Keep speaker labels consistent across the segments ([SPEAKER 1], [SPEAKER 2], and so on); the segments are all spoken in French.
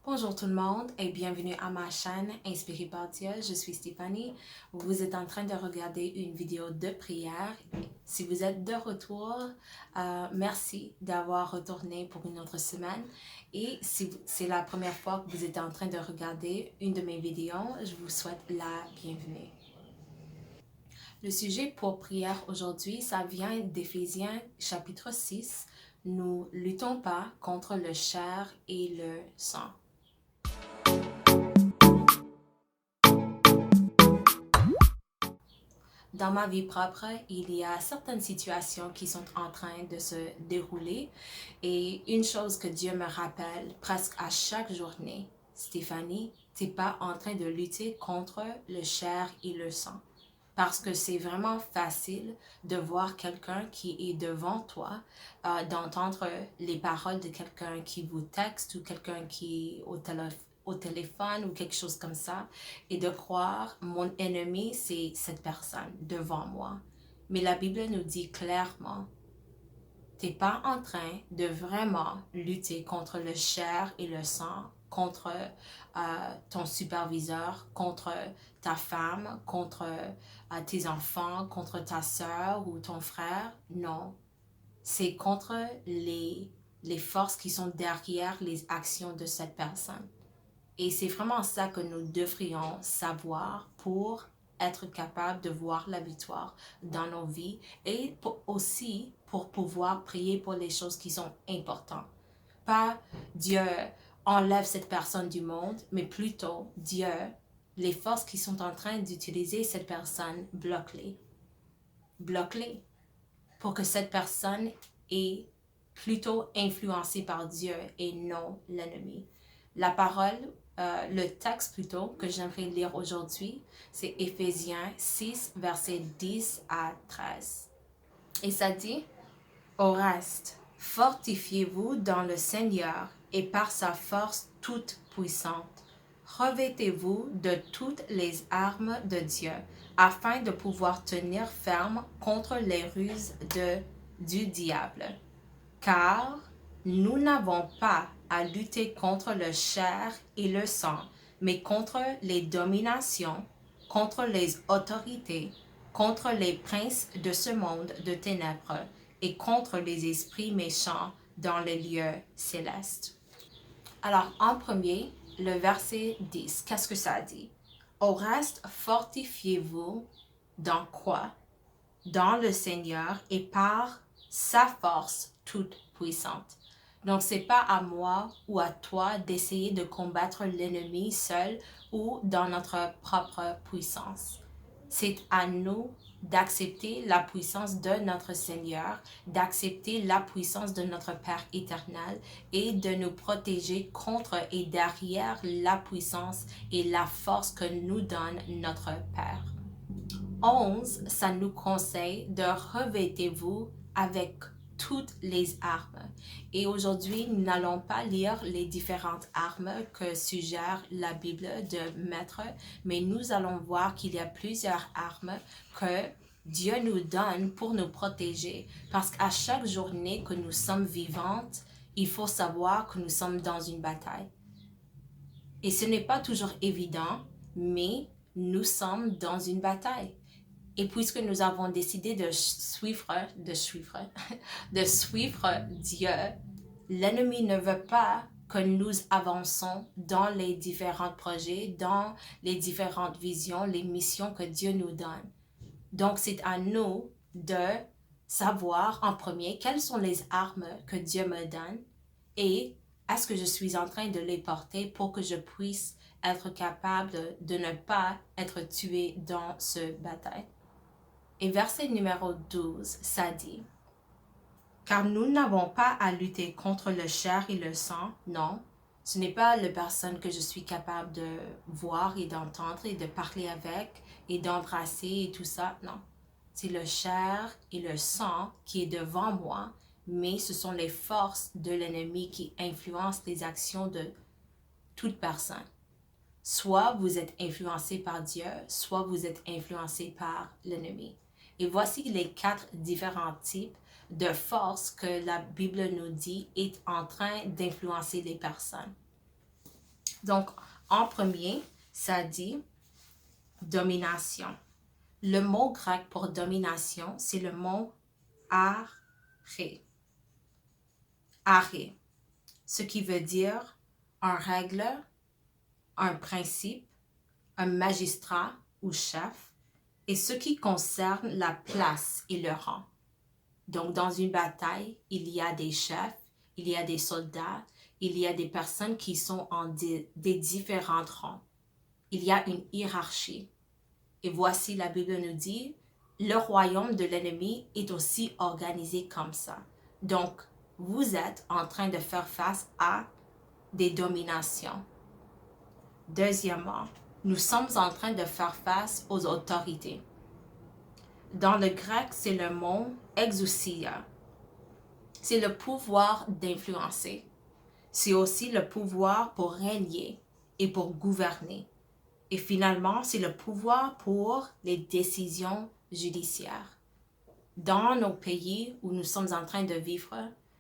[SPEAKER 1] Bonjour tout le monde et bienvenue à ma chaîne Inspirée par Dieu. Je suis Stéphanie. Vous êtes en train de regarder une vidéo de prière. Si vous êtes de retour, merci d'avoir retourné pour une autre semaine. Et si c'est la première fois que vous êtes en train de regarder une de mes vidéos, je vous souhaite la bienvenue. Le sujet pour prière aujourd'hui, ça vient d'Éphésiens chapitre 6. Nous luttons pas contre le chair et le sang. Dans ma vie propre, il y a certaines situations qui sont en train de se dérouler et une chose que Dieu me rappelle presque à chaque journée, Stéphanie, tu n'es pas en train de lutter contre le chair et le sang. Parce que c'est vraiment facile de voir quelqu'un qui est devant toi, d'entendre les paroles de quelqu'un qui vous texte ou quelqu'un qui est au téléphone ou quelque chose comme ça, et de croire mon ennemi, c'est cette personne devant moi. Mais la Bible nous dit clairement, tu n'es pas en train de vraiment lutter contre le chair et le sang, contre ton superviseur, contre ta femme, contre tes enfants, contre ta soeur ou ton frère. Non, c'est contre les forces qui sont derrière les actions de cette personne. Et c'est vraiment ça que nous devrions savoir pour être capable de voir la victoire dans nos vies et aussi pour pouvoir prier pour les choses qui sont importantes. Pas Dieu enlève cette personne du monde, mais plutôt Dieu, les forces qui sont en train d'utiliser cette personne, bloque-les. Bloque-les pour que cette personne est plutôt influencée par Dieu et non l'ennemi. La parole, le texte plutôt que j'aimerais lire aujourd'hui, c'est Éphésiens 6, versets 10 à 13. Et ça dit, au reste, fortifiez-vous dans le Seigneur et par sa force toute puissante. Revêtez-vous de toutes les armes de Dieu, afin de pouvoir tenir ferme contre les ruses du diable. Car nous n'avons pas à lutter contre le chair et le sang, mais contre les dominations, contre les autorités, contre les princes de ce monde de ténèbres et contre les esprits méchants dans les lieux célestes. Alors, en premier, le verset 10, qu'est-ce que ça dit? Au reste, fortifiez-vous dans quoi? Dans le Seigneur et par sa force toute puissante. Donc, c'est pas à moi ou à toi d'essayer de combattre l'ennemi seul ou dans notre propre puissance. C'est à nous d'accepter la puissance de notre Seigneur, d'accepter la puissance de notre Père éternel et de nous protéger contre et derrière la puissance et la force que nous donne notre Père. 11, ça nous conseille de revêtez-vous avec toutes les armes. Et aujourd'hui, nous n'allons pas lire les différentes armes que suggère la Bible de mettre, mais nous allons voir qu'il y a plusieurs armes que Dieu nous donne pour nous protéger. Parce qu'à chaque journée que nous sommes vivantes, il faut savoir que nous sommes dans une bataille. Et ce n'est pas toujours évident, mais nous sommes dans une bataille. Et puisque nous avons décidé de suivre Dieu, l'ennemi ne veut pas que nous avançons dans les différents projets, dans les différentes visions, les missions que Dieu nous donne. Donc, c'est à nous de savoir en premier quelles sont les armes que Dieu me donne et est-ce que je suis en train de les porter pour que je puisse être capable de ne pas être tué dans ce bataille. Et verset numéro 12, ça dit, car nous n'avons pas à lutter contre le chair et le sang, non. Ce n'est pas la personne que je suis capable de voir et d'entendre et de parler avec et d'embrasser et tout ça, non. C'est le chair et le sang qui est devant moi, mais ce sont les forces de l'ennemi qui influencent les actions de toute personne. Soit vous êtes influencé par Dieu, soit vous êtes influencé par l'ennemi. Et voici les 4 différents types de forces que la Bible nous dit est en train d'influencer les personnes. Donc, en premier, ça dit domination. Le mot grec pour domination, c'est le mot arrêt. Arrêt, ce qui veut dire un règle, un principe, un magistrat ou chef, et ce qui concerne la place et le rang. Donc, dans une bataille, il y a des chefs, il y a des soldats, il y a des personnes qui sont en des différents rangs. Il y a une hiérarchie. Et voici, la Bible nous dit, le royaume de l'ennemi est aussi organisé comme ça. Donc, vous êtes en train de faire face à des dominations. Deuxièmement, nous sommes en train de faire face aux autorités. Dans le grec, c'est le mot exousia. C'est le pouvoir d'influencer. C'est aussi le pouvoir pour régner et pour gouverner. Et finalement, c'est le pouvoir pour les décisions judiciaires. Dans nos pays où nous sommes en train de vivre,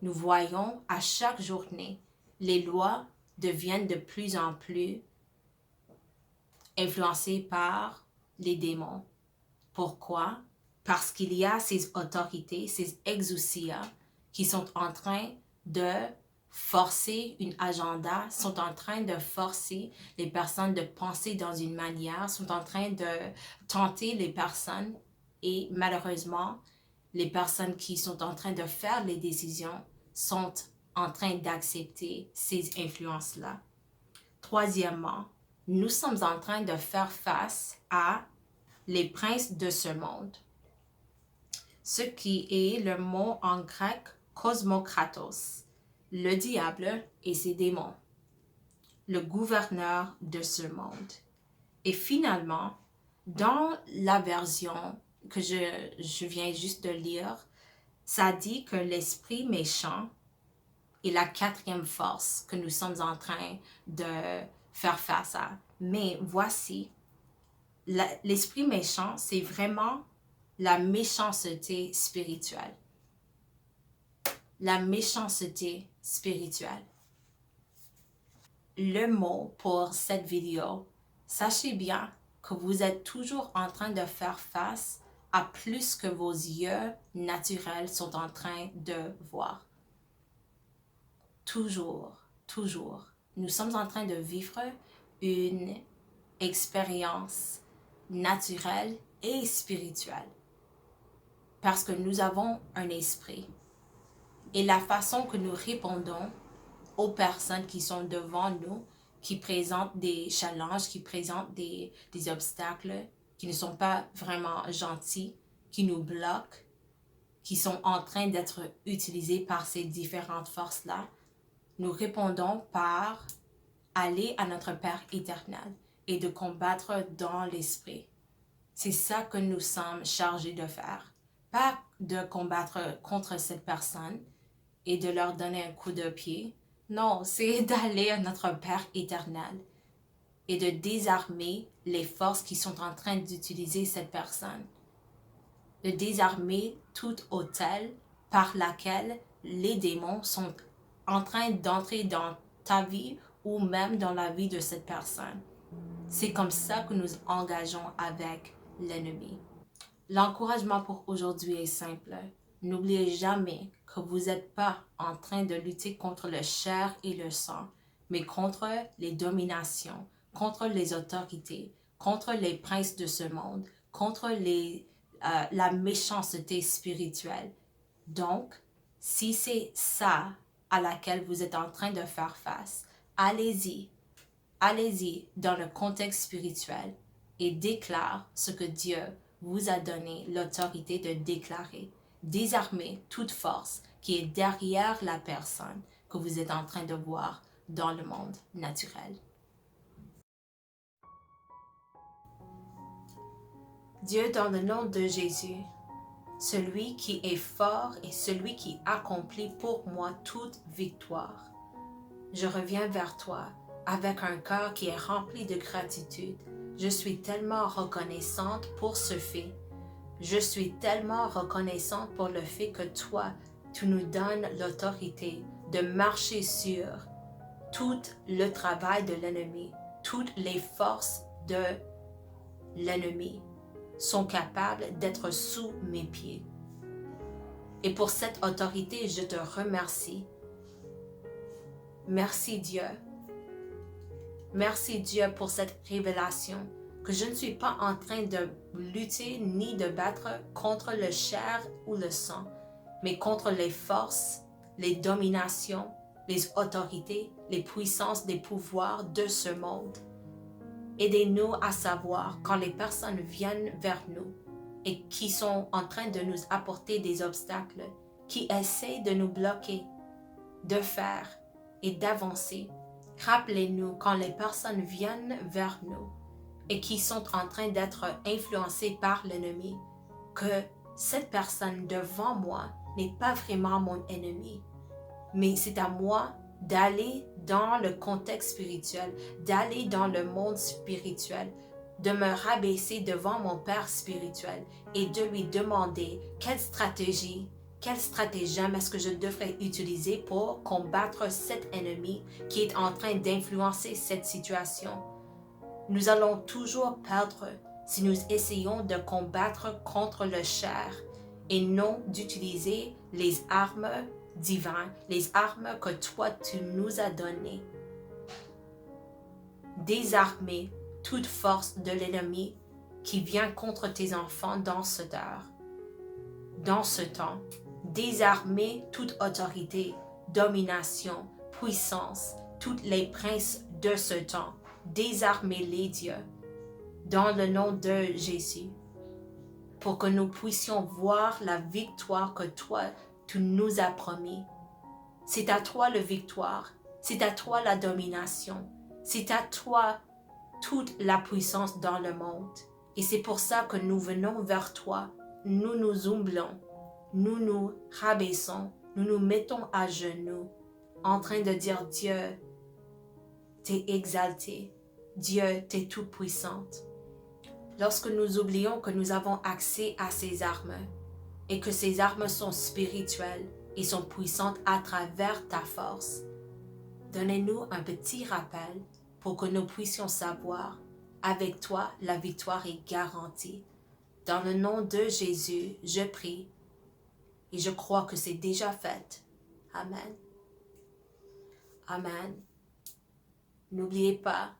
[SPEAKER 1] nous voyons à chaque journée, les lois deviennent de plus en plus influencées par les démons. Pourquoi? Parce qu'il y a ces autorités, ces exousias qui sont en train de forcer une agenda, sont en train de forcer les personnes de penser dans une manière, sont en train de tenter les personnes et malheureusement, les personnes qui sont en train de faire les décisions sont en train d'accepter ces influences-là. Troisièmement, nous sommes en train de faire face à les princes de ce monde, ce qui est le mot en grec cosmokratos, le diable et ses démons, le gouverneur de ce monde. Et finalement, dans la version que je viens juste de lire, ça dit que l'esprit méchant est la quatrième force que nous sommes en train de faire face à. Mais voici, l'esprit méchant, c'est vraiment la méchanceté spirituelle. La méchanceté spirituelle. Le mot pour cette vidéo, sachez bien que vous êtes toujours en train de faire face à plus que vos yeux naturels sont en train de voir. Toujours, toujours. Nous sommes en train de vivre une expérience naturelle et spirituelle. Parce que nous avons un esprit. Et la façon que nous répondons aux personnes qui sont devant nous, qui présentent des challenges, qui présentent des obstacles, qui ne sont pas vraiment gentils, qui nous bloquent, qui sont en train d'être utilisés par ces différentes forces-là, nous répondons par aller à notre Père éternel et de combattre dans l'esprit. C'est ça que nous sommes chargés de faire. Pas de combattre contre cette personne et de leur donner un coup de pied. Non, c'est d'aller à notre Père éternel et de désarmer les forces qui sont en train d'utiliser cette personne. De désarmer tout autel par laquelle les démons sont en train d'entrer dans ta vie ou même dans la vie de cette personne. C'est comme ça que nous engageons avec l'ennemi. L'encouragement pour aujourd'hui est simple. N'oubliez jamais que vous n'êtes pas en train de lutter contre le chair et le sang, mais contre les dominations, contre les autorités, contre les princes de ce monde, contre la méchanceté spirituelle. Donc, si c'est ça à laquelle vous êtes en train de faire face, allez-y dans le contexte spirituel et déclare ce que Dieu vous a donné l'autorité de déclarer. Désarmez toute force qui est derrière la personne que vous êtes en train de voir dans le monde naturel. Dieu, dans le nom de Jésus, celui qui est fort et celui qui accomplit pour moi toute victoire, je reviens vers toi avec un cœur qui est rempli de gratitude. Je suis tellement reconnaissante pour ce fait. Je suis tellement reconnaissante pour le fait que toi, tu nous donnes l'autorité de marcher sur tout le travail de l'ennemi, toutes les forces de l'ennemi sont capables d'être sous mes pieds. Et pour cette autorité, je te remercie. Merci Dieu. Merci Dieu pour cette révélation que je ne suis pas en train de lutter ni de battre contre le chair ou le sang, mais contre les forces, les dominations, les autorités, les puissances des pouvoirs de ce monde. Aidez-nous à savoir quand les personnes viennent vers nous et qui sont en train de nous apporter des obstacles, qui essaient de nous bloquer, de faire et d'avancer. Rappelez-nous quand les personnes viennent vers nous et qui sont en train d'être influencées par l'ennemi, que cette personne devant moi n'est pas vraiment mon ennemi, mais c'est à moi d'aller dans le contexte spirituel, d'aller dans le monde spirituel, de me rabaisser devant mon Père spirituel et de lui demander quelle stratégie, quel stratagème est-ce que je devrais utiliser pour combattre cet ennemi qui est en train d'influencer cette situation. Nous allons toujours perdre si nous essayons de combattre contre le chair et non d'utiliser les armes divines, les armes que toi tu nous as données. Désarmer toute force de l'ennemi qui vient contre tes enfants dans cette heure, dans ce temps. Désarmer toute autorité, domination, puissance, toutes les princes de ce temps. Désarmez-les, Dieu, dans le nom de Jésus, pour que nous puissions voir la victoire que toi, tu nous as promis. C'est à toi la victoire, c'est à toi la domination, c'est à toi toute la puissance dans le monde. Et c'est pour ça que nous venons vers toi, nous nous humblons, nous nous rabaissons, nous nous mettons à genoux, en train de dire Dieu, t'es exalté, Dieu, t'es tout puissante. Lorsque nous oublions que nous avons accès à ces armes et que ces armes sont spirituelles et sont puissantes à travers ta force, donnez-nous un petit rappel pour que nous puissions savoir, avec toi, la victoire est garantie. Dans le nom de Jésus, je prie et je crois que c'est déjà fait. Amen. Amen. N'oubliez pas,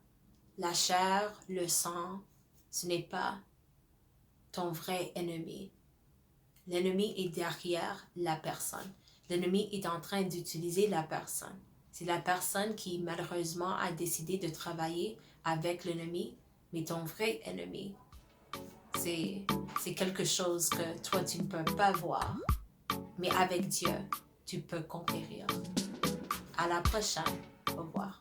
[SPEAKER 1] la chair, le sang, ce n'est pas ton vrai ennemi. L'ennemi est derrière la personne. L'ennemi est en train d'utiliser la personne. C'est la personne qui malheureusement a décidé de travailler avec l'ennemi, mais ton vrai ennemi, c'est quelque chose que toi tu ne peux pas voir. Mais avec Dieu, tu peux conquérir. À la prochaine. Au revoir.